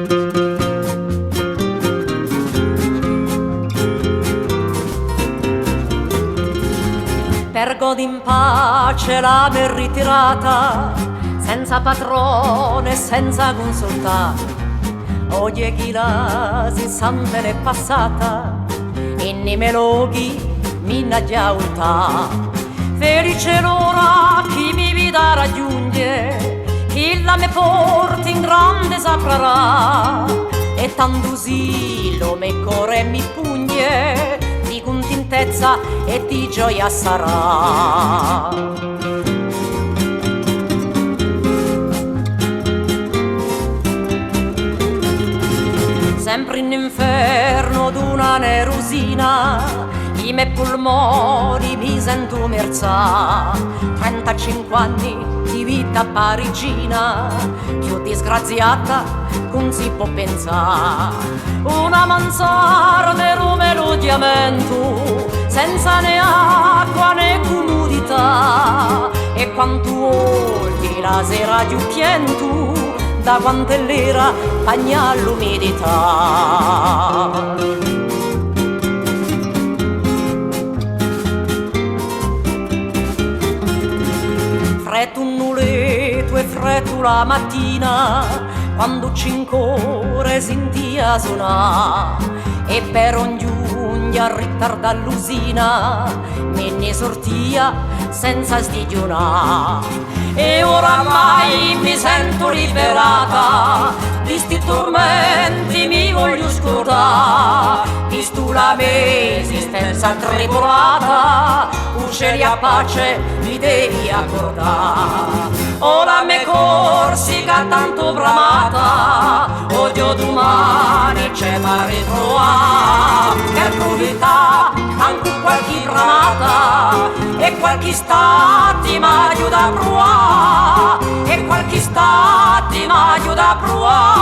Per godi in pace la m'è ritirata, senza padrone, senza consultare. Oggi chi la si sante l'è passata, in i meloghi minna già ulta. Felice l'ora chi mi vita raggiunge, chi la me porti in grande saprà. E tanto sì lo me core mi pugne, di contentezza e di gioia sarà. Sempre in inferno d'una nerosina, i miei polmoni mi sento merzà. 35 anni di vita parigina, più disgraziata non si può pensare. Una mansarda come l'odiamento, senza né acqua né comodità. E quanto oltre la sera giù piento, da quanto l'era bagna l'umidità. Freddo un nuletto e freddo la mattina, quando cinque sentia suonare. E per ogni giugno ritarda l'usina, me ne sortia senza sdigionare. E oramai mi sento liberata, di sti tormenti mi voglio scordare. Visto la mia esistenza tribolata, uccelli a pace mi devi accordare. Ora me corsica tanto bramata, odio domani c'è ma ritrovare. Per crudeltà anche qualche bramata, e qualche stati m'aiuta a provare, e qualche stati m'aiuta a provare.